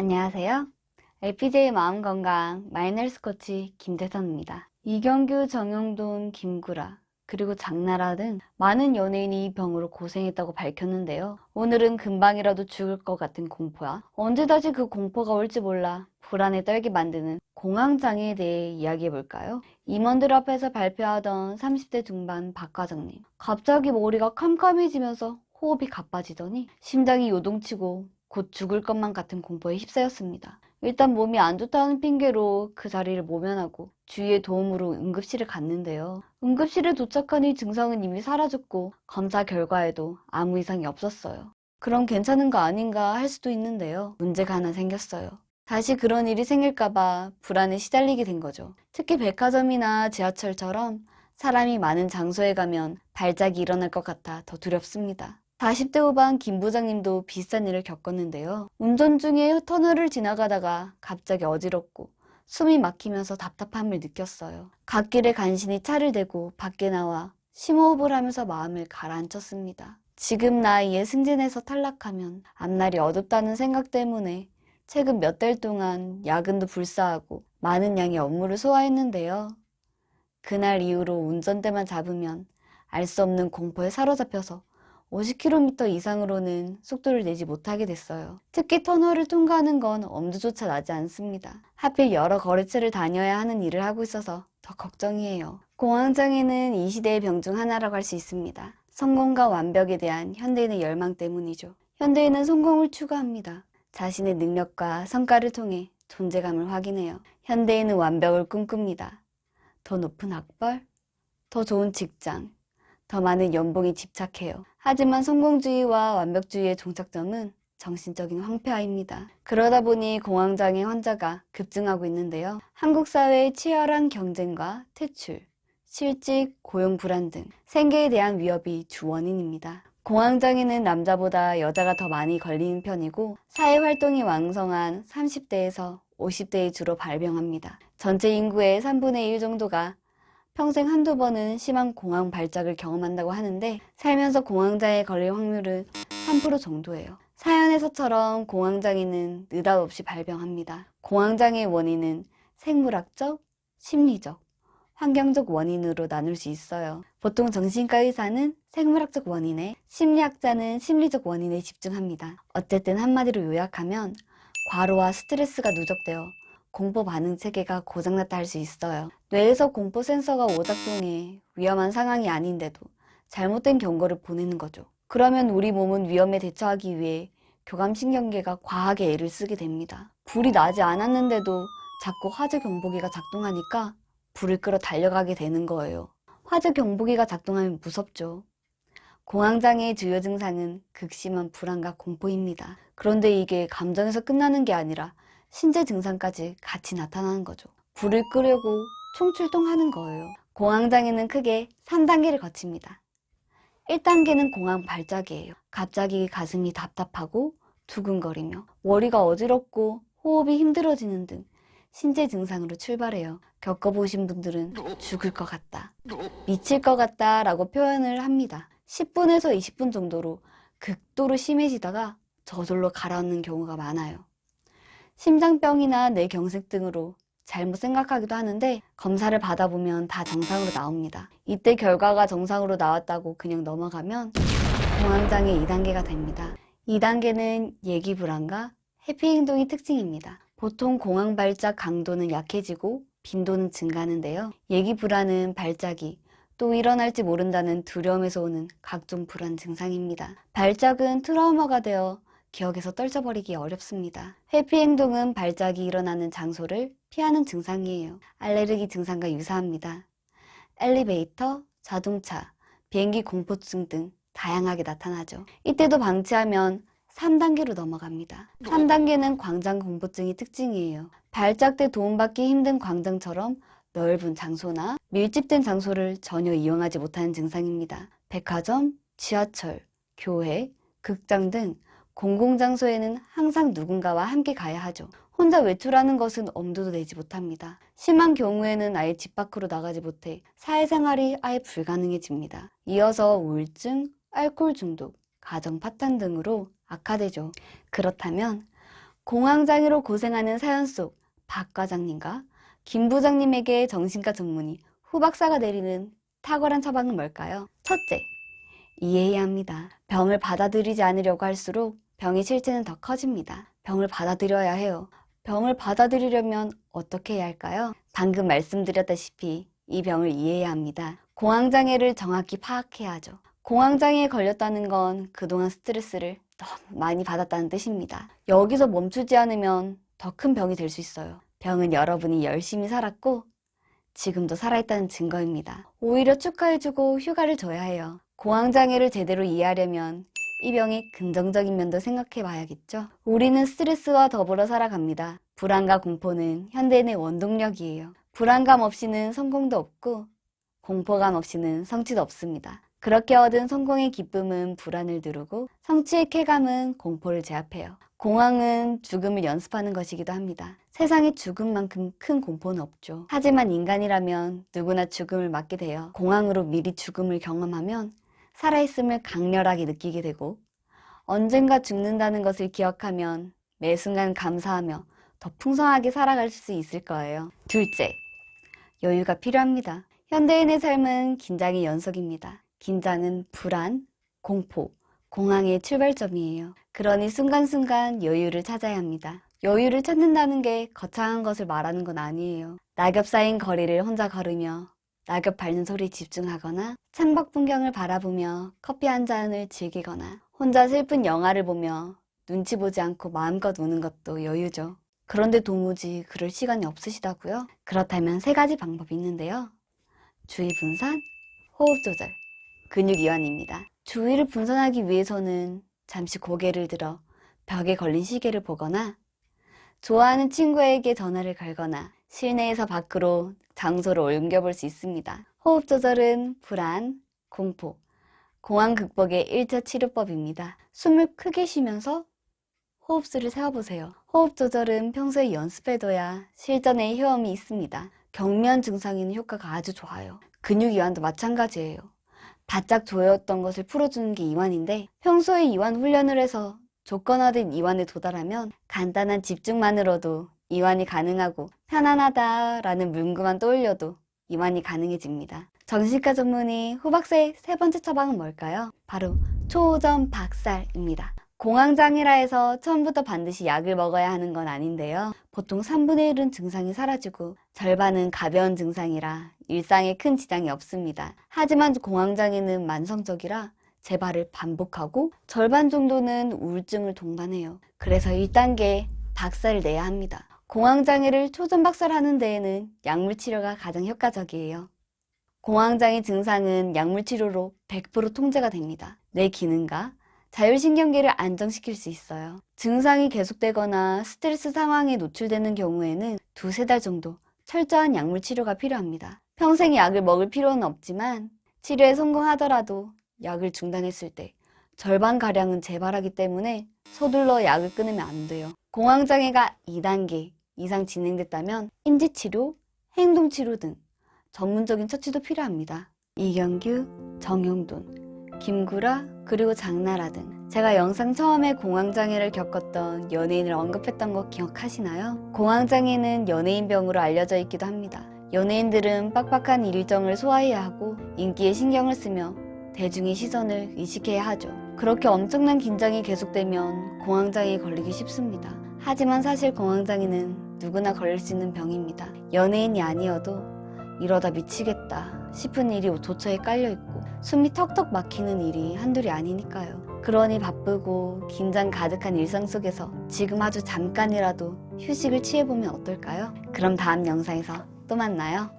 안녕하세요. LPJ 마음건강 마이너스 코치 김재선입니다. 이경규, 정영돈, 김구라, 그리고 장나라 등 많은 연예인이 이 병으로 고생했다고 밝혔는데요. 오늘은 금방이라도 죽을 것 같은 공포야. 언제 다시 그 공포가 올지 몰라 불안에 떨게 만드는 공황장애에 대해 이야기해볼까요? 임원들 앞에서 발표하던 30대 중반 박 과장님. 갑자기 머리가 캄캄해지면서 호흡이 가빠지더니 심장이 요동치고 곧 죽을 것만 같은 공포에 휩싸였습니다. 일단 몸이 안 좋다는 핑계로 그 자리를 모면하고 주위의 도움으로 응급실을 갔는데요. 응급실에 도착하니 증상은 이미 사라졌고 검사 결과에도 아무 이상이 없었어요. 그럼 괜찮은 거 아닌가 할 수도 있는데요. 문제가 하나 생겼어요. 다시 그런 일이 생길까봐 불안에 시달리게 된 거죠. 특히 백화점이나 지하철처럼 사람이 많은 장소에 가면 발작이 일어날 것 같아 더 두렵습니다. 40대 후반 김 부장님도 비슷한 일을 겪었는데요. 운전 중에 터널을 지나가다가 갑자기 어지럽고 숨이 막히면서 답답함을 느꼈어요. 갓길에 간신히 차를 대고 밖에 나와 심호흡을 하면서 마음을 가라앉혔습니다. 지금 나이에 승진해서 탈락하면 앞날이 어둡다는 생각 때문에 최근 몇 달 동안 야근도 불사하고 많은 양의 업무를 소화했는데요. 그날 이후로 운전대만 잡으면 알 수 없는 공포에 사로잡혀서 50km 이상으로는 속도를 내지 못하게 됐어요. 특히 터널을 통과하는 건 엄두조차 나지 않습니다. 하필 여러 거래처를 다녀야 하는 일을 하고 있어서 더 걱정이에요. 공황장애는 이 시대의 병 중 하나라고 할 수 있습니다. 성공과 완벽에 대한 현대인의 열망 때문이죠. 현대인은 성공을 추구합니다. 자신의 능력과 성과를 통해 존재감을 확인해요. 현대인은 완벽을 꿈꿉니다. 더 높은 학벌, 더 좋은 직장, 더 많은 연봉에 집착해요. 하지만 성공주의와 완벽주의의 종착점은 정신적인 황폐화입니다. 그러다 보니 공황장애 환자가 급증하고 있는데요. 한국 사회의 치열한 경쟁과 퇴출, 실직, 고용 불안 등 생계에 대한 위협이 주 원인입니다. 공황장애는 남자보다 여자가 더 많이 걸리는 편이고 사회활동이 왕성한 30대에서 50대에 주로 발병합니다. 전체 인구의 3분의 1 정도가 평생 한두 번은 심한 공황 발작을 경험한다고 하는데 살면서 공황장애에 걸릴 확률은 3% 정도예요. 사연에서처럼 공황장애는 느닷없이 발병합니다. 공황장애의 원인은 생물학적, 심리적, 환경적 원인으로 나눌 수 있어요. 보통 정신과 의사는 생물학적 원인에, 심리학자는 심리적 원인에 집중합니다. 어쨌든 한마디로 요약하면 과로와 스트레스가 누적되어 공포 반응 체계가 고장났다 할 수 있어요. 뇌에서 공포 센서가 오작동해 위험한 상황이 아닌데도 잘못된 경고를 보내는 거죠. 그러면 우리 몸은 위험에 대처하기 위해 교감신경계가 과하게 애를 쓰게 됩니다. 불이 나지 않았는데도 자꾸 화재 경보기가 작동하니까 불을 끄러 달려가게 되는 거예요. 화재 경보기가 작동하면 무섭죠. 공황장애의 주요 증상은 극심한 불안과 공포입니다. 그런데 이게 감정에서 끝나는 게 아니라 신체 증상까지 같이 나타나는 거죠. 불을 끄려고 총출동하는 거예요. 공황장애는 크게 3단계를 거칩니다. 1단계는 공황 발작이에요. 갑자기 가슴이 답답하고 두근거리며 머리가 어지럽고 호흡이 힘들어지는 등 신체 증상으로 출발해요. 겪어보신 분들은 죽을 것 같다, 미칠 것 같다 라고 표현을 합니다. 10분에서 20분 정도로 극도로 심해지다가 저절로 가라앉는 경우가 많아요. 심장병이나 뇌경색 등으로 잘못 생각하기도 하는데 검사를 받아보면 다 정상으로 나옵니다. 이때 결과가 정상으로 나왔다고 그냥 넘어가면 공황장애 2단계가 됩니다. 2단계는 예기불안과 회피행동이 특징입니다. 보통 공황 발작 강도는 약해지고 빈도는 증가하는데요. 예기불안은 발작이 또 일어날지 모른다는 두려움에서 오는 각종 불안 증상입니다. 발작은 트라우마가 되어 기억에서 떨쳐버리기 어렵습니다. 회피 행동은 발작이 일어나는 장소를 피하는 증상이에요. 알레르기 증상과 유사합니다. 엘리베이터, 자동차, 비행기 공포증 등 다양하게 나타나죠. 이때도 방치하면 3단계로 넘어갑니다. 3단계는 광장 공포증이 특징이에요. 발작 때 도움받기 힘든 광장처럼 넓은 장소나 밀집된 장소를 전혀 이용하지 못하는 증상입니다. 백화점, 지하철, 교회, 극장 등 공공장소에는 항상 누군가와 함께 가야 하죠. 혼자 외출하는 것은 엄두도 내지 못합니다. 심한 경우에는 아예 집 밖으로 나가지 못해 사회생활이 아예 불가능해집니다. 이어서 우울증, 알코올 중독, 가정 파탄 등으로 악화되죠. 그렇다면 공황장애로 고생하는 사연 속 박 과장님과 김 부장님에게 정신과 전문의 후 박사가 내리는 탁월한 처방은 뭘까요? 첫째, 이해해야 합니다. 병을 받아들이지 않으려고 할수록 병의 실체는 더 커집니다. 병을 받아들여야 해요. 병을 받아들이려면 어떻게 해야 할까요? 방금 말씀드렸다시피 이 병을 이해해야 합니다. 공황장애를 정확히 파악해야 하죠. 공황장애에 걸렸다는 건 그동안 스트레스를 너무 많이 받았다는 뜻입니다. 여기서 멈추지 않으면 더 큰 병이 될 수 있어요. 병은 여러분이 열심히 살았고 지금도 살아있다는 증거입니다. 오히려 축하해주고 휴가를 줘야 해요. 공황장애를 제대로 이해하려면 이 병의 긍정적인 면도 생각해 봐야겠죠. 우리는 스트레스와 더불어 살아갑니다. 불안과 공포는 현대인의 원동력이에요. 불안감 없이는 성공도 없고 공포감 없이는 성취도 없습니다. 그렇게 얻은 성공의 기쁨은 불안을 누르고 성취의 쾌감은 공포를 제압해요. 공황은 죽음을 연습하는 것이기도 합니다. 세상에 죽음만큼 큰 공포는 없죠. 하지만 인간이라면 누구나 죽음을 맞게 돼요. 공황으로 미리 죽음을 경험하면 살아있음을 강렬하게 느끼게 되고 언젠가 죽는다는 것을 기억하면 매 순간 감사하며 더 풍성하게 살아갈 수 있을 거예요. 둘째, 여유가 필요합니다. 현대인의 삶은 긴장의 연속입니다. 긴장은 불안, 공포, 공황의 출발점이에요. 그러니 순간순간 여유를 찾아야 합니다. 여유를 찾는다는 게 거창한 것을 말하는 건 아니에요. 낙엽 쌓인 거리를 혼자 걸으며 낙엽 밟는 소리에 집중하거나 창밖 풍경을 바라보며 커피 한 잔을 즐기거나 혼자 슬픈 영화를 보며 눈치 보지 않고 마음껏 우는 것도 여유죠. 그런데 도무지 그럴 시간이 없으시다고요? 그렇다면 세 가지 방법이 있는데요. 주의 분산, 호흡 조절, 근육 이완입니다. 주의를 분산하기 위해서는 잠시 고개를 들어 벽에 걸린 시계를 보거나 좋아하는 친구에게 전화를 걸거나 실내에서 밖으로 장소를 옮겨볼 수 있습니다. 호흡 조절은 불안, 공포, 공황 극복의 1차 치료법입니다. 숨을 크게 쉬면서 호흡수를 세어보세요. 호흡 조절은 평소에 연습해둬야 실전에 효험이 있습니다. 경미한 증상에는 효과가 아주 좋아요. 근육 이완도 마찬가지예요. 바짝 조였던 것을 풀어주는 게 이완인데 평소에 이완 훈련을 해서 조건화된 이완에 도달하면 간단한 집중만으로도 이완이 가능하고 편안하다라는 문구만 떠올려도 이완이 가능해집니다. 정신과 전문의 후 박사의 세 번째 처방은 뭘까요? 바로 초전박살입니다. 공황장애라 해서 처음부터 반드시 약을 먹어야 하는 건 아닌데요. 보통 3분의 1은 증상이 사라지고 절반은 가벼운 증상이라 일상에 큰 지장이 없습니다. 하지만 공황장애는 만성적이라 재발을 반복하고 절반 정도는 우울증을 동반해요. 그래서 1단계 박살을 내야 합니다. 공황장애를 초전박살하는 데에는 약물치료가 가장 효과적이에요. 공황장애 증상은 약물치료로 100% 통제가 됩니다. 뇌 기능과 자율신경계를 안정시킬 수 있어요. 증상이 계속되거나 스트레스 상황에 노출되는 경우에는 2-3달 정도 철저한 약물 치료가 필요합니다. 평생 약을 먹을 필요는 없지만 치료에 성공하더라도 약을 중단했을 때 절반가량은 재발하기 때문에 서둘러 약을 끊으면 안 돼요. 공황장애가 2단계 이상 진행됐다면 인지치료, 행동치료 등 전문적인 처치도 필요합니다. 이경규, 정용돈, 김구라, 그리고 장나라 등 제가 영상 처음에 공황장애를 겪었던 연예인을 언급했던 거 기억하시나요? 공황장애는 연예인병으로 알려져 있기도 합니다. 연예인들은 빡빡한 일정을 소화해야 하고 인기에 신경을 쓰며 대중의 시선을 의식해야 하죠. 그렇게 엄청난 긴장이 계속되면 공황장애에 걸리기 쉽습니다. 하지만 사실 공황장애는 누구나 걸릴 수 있는 병입니다. 연예인이 아니어도 이러다 미치겠다 싶은 일이 도처에 깔려있고 숨이 턱턱 막히는 일이 한둘이 아니니까요. 그러니 바쁘고 긴장 가득한 일상 속에서 지금 아주 잠깐이라도 휴식을 취해보면 어떨까요? 그럼 다음 영상에서 또 만나요.